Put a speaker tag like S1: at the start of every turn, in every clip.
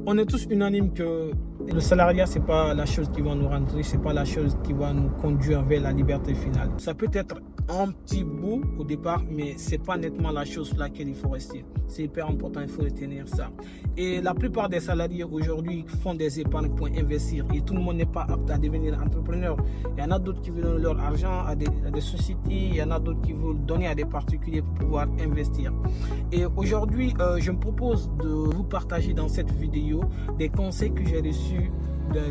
S1: on est tous unanimes que le salariat, c'est pas la chose qui va nous rendre riches, c'est pas la chose qui va nous conduire vers la liberté finale. Ça peut être un petit bout au départ, mais c'est pas nettement la chose sur laquelle il faut rester. C'est hyper important, il faut retenir ça. Et la plupart des salariés aujourd'hui font des épargnes pour investir et tout le monde n'est pas apte à devenir entrepreneur. Il y en a d'autres qui veulent donner leur argent à des sociétés, il y en a d'autres qui veulent donner à des particuliers pour pouvoir investir. Et aujourd'hui, je me propose de vous partager dans cette vidéo des conseils que j'ai reçus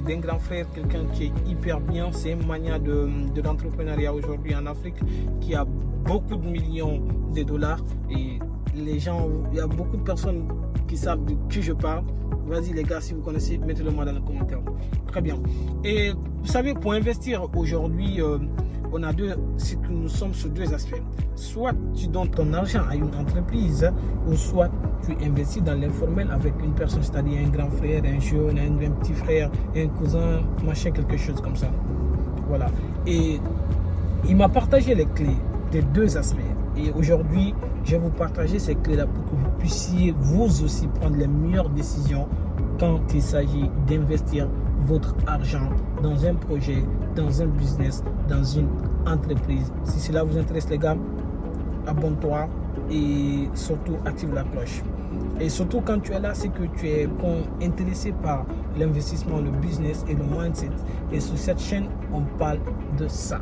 S1: d'un grand frère, quelqu'un qui est hyper bien. C'est un mania de l'entrepreneuriat aujourd'hui en Afrique qui a beaucoup de millions de dollars et les gens, il y a beaucoup de personnes qui savent de qui je parle. Vas-y les gars, si vous connaissez, mettez-le moi dans les commentaires. Très bien. Et vous savez, pour investir aujourd'hui, on a nous sommes sur deux aspects. Soit tu donnes ton argent à une entreprise, ou soit tu investis dans l'informel avec une personne, c'est-à-dire un grand frère, un jeune, un petit frère, un cousin, machin, quelque chose comme ça. Voilà. Et il m'a partagé les clés des deux aspects. Et aujourd'hui, je vais vous partager ces clés-là pour que vous puissiez vous aussi prendre les meilleures décisions quand il s'agit d'investir votre argent dans un projet, dans un business, dans une entreprise. Si cela vous intéresse les gars, abonne-toi et surtout active la cloche. Et surtout quand tu es là, c'est que tu es intéressé par l'investissement, le business et le mindset. Et sur cette chaîne, on parle de ça.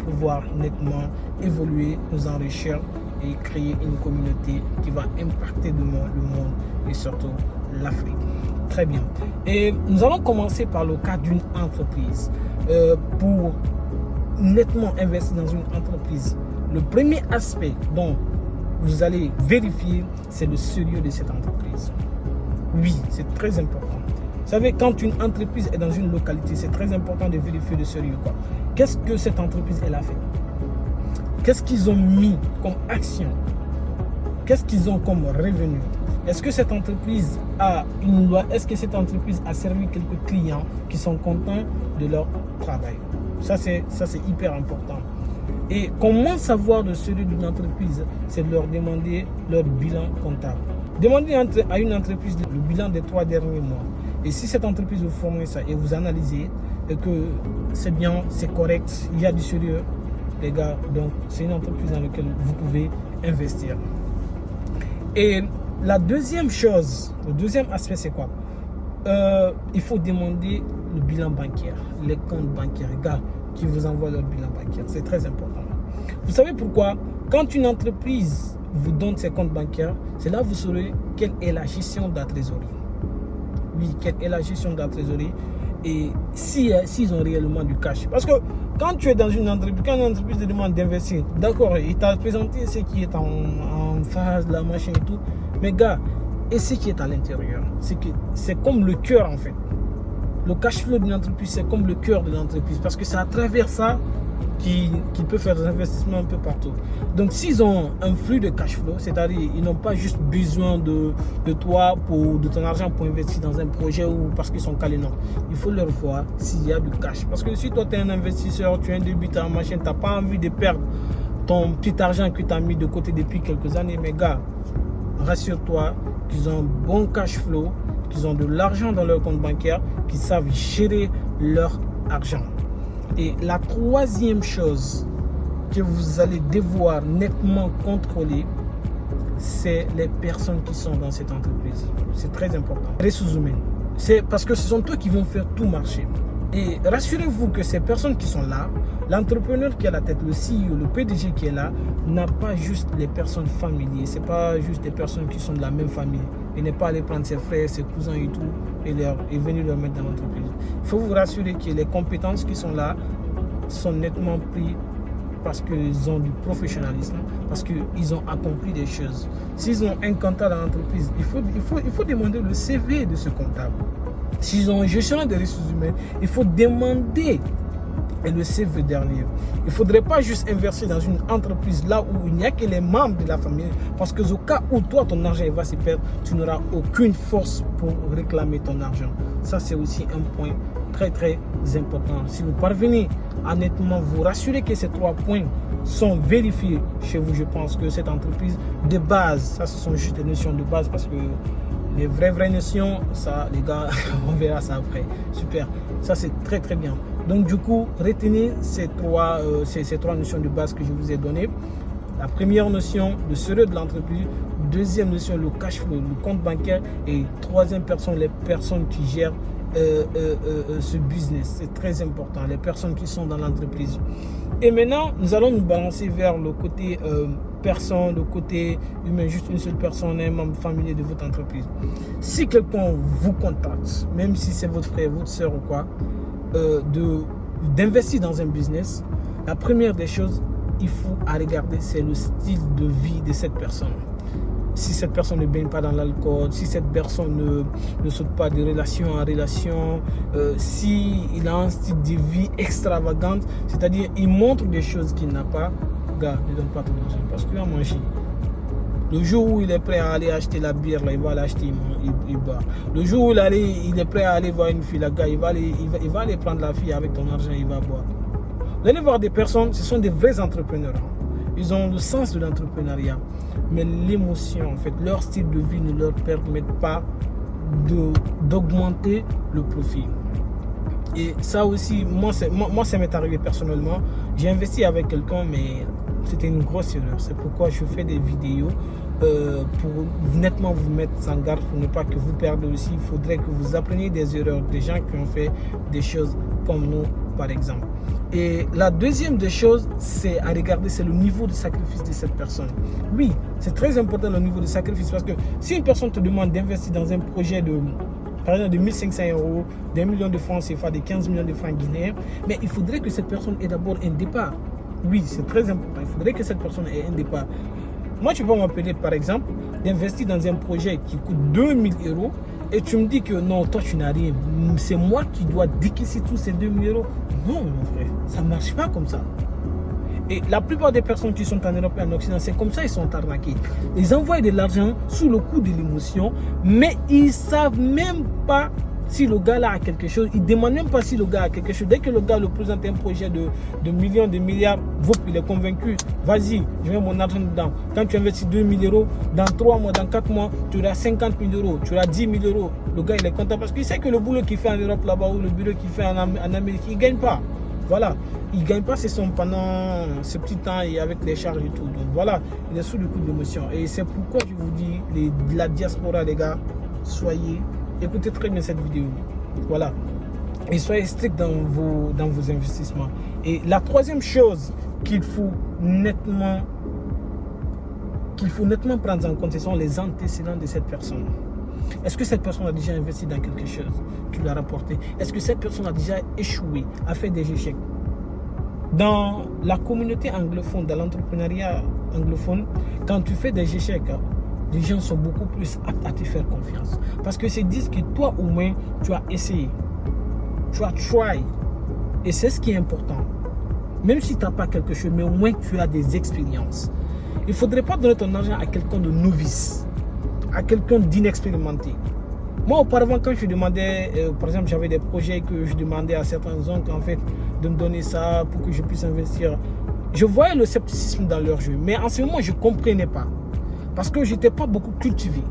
S1: Pouvoir nettement évoluer, nous enrichir et créer une communauté qui va impacter le monde et surtout l'Afrique. Très bien. Et nous allons commencer par le cas d'une entreprise. Pour nettement investir dans une entreprise, le premier aspect dont vous allez vérifier, c'est le sérieux de cette entreprise. Oui, c'est très important. Vous savez, quand une entreprise est dans une localité, c'est très important de vérifier le sérieux. Qu'est-ce que cette entreprise elle a fait? Qu'est-ce qu'ils ont mis comme action? Qu'est-ce qu'ils ont comme revenu? Est-ce que cette entreprise a une loi? Est-ce que cette entreprise a servi quelques clients qui sont contents de leur travail? Ça, c'est hyper important. Et comment savoir le sérieux d'une entreprise? C'est de leur demander leur bilan comptable. Demandez à une entreprise le bilan des 3 derniers mois. Et si cette entreprise vous fournit ça et vous analysez et que c'est bien, c'est correct, il y a du sérieux, les gars, donc c'est une entreprise dans laquelle vous pouvez investir. Et la deuxième chose, le deuxième aspect, c'est quoi? Il faut demander le bilan bancaire, les comptes bancaires, les gars qui vous envoient leur bilan bancaire. C'est très important. Vous savez pourquoi? Quand une entreprise vous donne ses comptes bancaires, c'est là que vous saurez quelle est la gestion de la trésorerie. Oui, quelle est la gestion de la trésorerie et s'ils ont réellement du cash. Parce que quand tu es dans une entreprise, quand une entreprise te demande d'investir, d'accord, il t'a présenté ce qui est en phase, la machine et tout, mais gars, et ce qui est à l'intérieur, c'est comme le cœur en fait. Le cash flow d'une entreprise, c'est comme le cœur de l'entreprise parce que c'est à travers ça qu'ils peuvent faire des investissements un peu partout. Donc, s'ils ont un flux de cash flow, c'est-à-dire ils n'ont pas juste besoin de toi, de ton argent pour investir dans un projet ou parce qu'ils sont calés, non. Il faut leur voir s'il y a du cash. Parce que si toi, tu es un investisseur, tu es un débutant en machine, tu n'as pas envie de perdre ton petit argent que tu as mis de côté depuis quelques années, mais gars, rassure-toi qu'ils ont un bon cash flow, qu'ils ont de l'argent dans leur compte bancaire, qu'ils savent gérer leur argent. Et la troisième chose que vous allez devoir nettement contrôler, c'est les personnes qui sont dans cette entreprise. C'est très important. Ressources humaines. C'est parce que ce sont eux qui vont faire tout marcher. Et rassurez-vous que ces personnes qui sont là, l'entrepreneur qui est à la tête, le CEO, le PDG qui est là, n'a pas juste les personnes familières. Ce n'est pas juste des personnes qui sont de la même famille. Il n'est pas allé prendre ses frères, ses cousins et tout et venir leur mettre dans l'entreprise. Il faut vous rassurer que les compétences qui sont là sont nettement prises parce qu'ils ont du professionnalisme, parce qu'ils ont accompli des choses. S'ils ont un comptable dans l'entreprise, il faut demander le CV de ce comptable. S'ils ont un gestionnaire des ressources humaines, il faut demander le CV dernier. Il ne faudrait pas juste investir dans une entreprise là où il n'y a que les membres de la famille, parce que au cas où toi, ton argent va se perdre, tu n'auras aucune force pour réclamer ton argent. Ça, c'est aussi un point très très important. Si vous parvenez à nettement vous rassurer que ces 3 points sont vérifiés chez vous, je pense que cette entreprise de base, ça ce sont juste des notions de base parce que Les vraies notions, ça, les gars, on verra ça après. Super. Ça, c'est très, très bien. Donc, du coup, retenez ces trois notions de base que je vous ai données. La première notion, le sérieux de l'entreprise. Deuxième notion, le cash flow, le compte bancaire. Et troisième personne, les personnes qui gèrent ce business. C'est très important, les personnes qui sont dans l'entreprise. Et maintenant, nous allons nous balancer vers le côté personne, le côté humain, juste une seule personne, un membre familier de votre entreprise. Si quelqu'un vous contacte, même si c'est votre frère, votre soeur ou quoi, d'investir dans un business, la première des choses, il faut à regarder, c'est le style de vie de cette personne. Si cette personne ne baigne pas dans l'alcool, si cette personne ne saute pas de relation en relation, s'il a un style de vie extravagant, c'est-à-dire il montre des choses qu'il n'a pas, gars, ne donne pas ton argent parce qu'il va manger. Le jour où il est prêt à aller acheter la bière, là, il va l'acheter, il boit. Le jour où il est prêt à aller voir une fille, là, gars, il va aller prendre la fille avec ton argent, il va boire. Vous allez voir des personnes, ce sont des vrais entrepreneurs. Ils ont le sens de l'entrepreneuriat. Mais l'émotion, en fait, leur style de vie ne leur permet pas d'augmenter le profit. Et ça aussi, moi ça m'est arrivé personnellement. J'ai investi avec quelqu'un, mais c'était une grosse erreur. C'est pourquoi je fais des vidéos pour nettement vous mettre en garde, pour ne pas que vous perdez aussi. Il faudrait que vous appreniez des erreurs des gens qui ont fait des choses comme nous, par exemple. Et la deuxième des choses, c'est à regarder, c'est le niveau de sacrifice de cette personne. Oui, c'est très important le niveau de sacrifice parce que si une personne te demande d'investir dans un projet par exemple de 1500 €, d'1 million de francs CFA, de 15 millions de francs guinéens, mais il faudrait que cette personne ait d'abord un départ. Oui, c'est très important. Il faudrait que cette personne ait un départ. Moi, tu peux m'appeler, par exemple, d'investir dans un projet qui coûte 2000 € et tu me dis que non, toi, tu n'as rien. C'est moi qui dois décaisser tous ces 2000 €. Non, mon frère, ça ne marche pas comme ça. Et la plupart des personnes qui sont en Europe et en Occident, c'est comme ça, ils sont arnaqués. Ils envoient de l'argent sous le coup de l'émotion, mais ils ne savent même pas si le gars là a quelque chose. Ils ne demandent même pas si le gars a quelque chose. Dès que le gars le présente un projet de millions, de milliards, il est convaincu. Vas-y, je mets mon argent dedans. Quand tu investis 2000 €, dans 3 mois, dans 4 mois, tu auras 50 000 €, tu auras 10 000 €. Le gars, il est content parce qu'il sait que le boulot qu'il fait en Europe là-bas ou le boulot qu'il fait en Amérique, il ne gagne pas. Voilà, il ne gagne pas ses sommes pendant ce petit temps et avec les charges et tout. Donc voilà, il est sous le coup de l'émotion. Et c'est pourquoi je vous dis, la diaspora, les gars, écoutez très bien cette vidéo. Voilà. Et soyez strict dans vos investissements. Et la troisième chose qu'il faut nettement prendre en compte, ce sont les antécédents de cette personne. Est-ce que cette personne a déjà investi dans quelque chose qui lui a rapporté? Est-ce que cette personne a déjà échoué, a fait des échecs? Dans la communauté anglophone, dans l'entrepreneuriat anglophone, quand tu fais des échecs, les gens sont beaucoup plus aptes à te faire confiance. Parce que c'est disent que toi au moins, tu as essayé. Tu as try. Et c'est ce qui est important. Même si tu n'as pas quelque chose, mais au moins tu as des expériences. Il ne faudrait pas donner ton argent à quelqu'un de novice, à quelqu'un d'inexpérimenté. Moi, auparavant, quand je demandais, par exemple, j'avais des projets que je demandais à certains oncles, en fait, de me donner ça pour que je puisse investir. Je voyais le scepticisme dans leur jeu. Mais en ce moment, je ne comprenais pas. Parce que je n'étais pas beaucoup cultivé.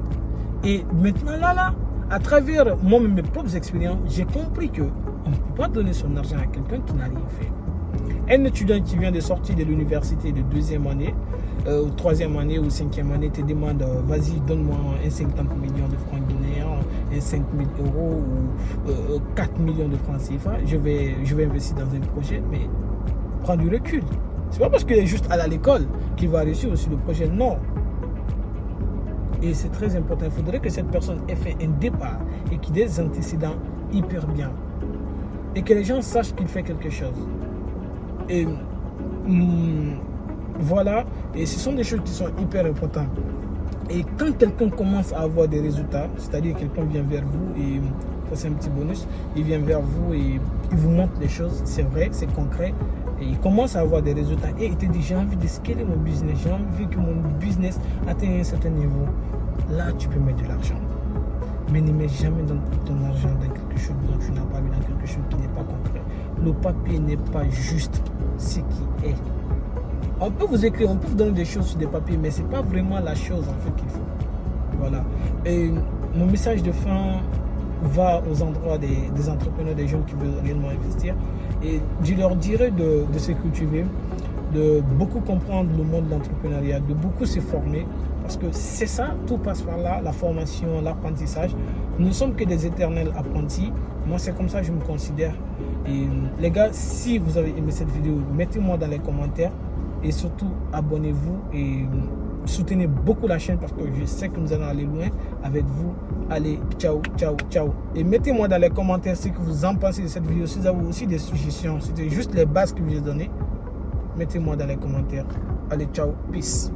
S1: Et maintenant, là, à travers moi-même mes propres expériences, j'ai compris qu'on ne peut pas donner son argent à quelqu'un qui n'a rien fait. Un étudiant qui vient de sortir de l'université de 2e année, ou 3e année ou 5e année, te demande vas-y, donne-moi un 50 millions de francs guinéens, un 5 000 € ou 4 millions de francs CFA. Je vais investir dans un projet, mais prends du recul. C'est pas parce qu'il est juste à l'école qu'il va réussir aussi le projet, non. Et c'est très important. Il faudrait que cette personne ait fait un départ et qu'il ait des antécédents hyper bien. Et que les gens sachent qu'il fait quelque chose. Et voilà. Et ce sont des choses qui sont hyper importantes. Et quand quelqu'un commence à avoir des résultats, c'est-à-dire quelqu'un vient vers vous et ça c'est un petit bonus, il vient vers vous et il vous montre les choses, c'est vrai, c'est concret. Et il commence à avoir des résultats et il te dit j'ai envie de scaler mon business, j'ai envie que mon business atteigne un certain niveau. Là, tu peux mettre de l'argent. Mais ne mets jamais ton argent dans quelque chose dont tu n'as pas vu, dans quelque chose qui n'est pas concret. Le papier n'est pas juste ce qui est. On peut vous écrire, on peut vous donner des choses sur des papiers, mais ce n'est pas vraiment la chose en fait qu'il faut. Voilà. Et mon message de fin va aux endroits des entrepreneurs, des jeunes qui veulent réellement investir. Et je leur dirais de se cultiver, de beaucoup comprendre le monde de l'entrepreneuriat, de beaucoup se former. Parce que c'est ça, tout passe par là, la formation, l'apprentissage. Nous ne sommes que des éternels apprentis. Moi, c'est comme ça que je me considère. Et les gars, si vous avez aimé cette vidéo, mettez-moi dans les commentaires. Et surtout, abonnez-vous et soutenez beaucoup la chaîne parce que je sais que nous allons aller loin avec vous. Allez, ciao, ciao, ciao. Et mettez-moi dans les commentaires ce que vous en pensez de cette vidéo. Si vous avez aussi des suggestions, c'était juste les bases que je vous ai données. Mettez-moi dans les commentaires. Allez, ciao, peace.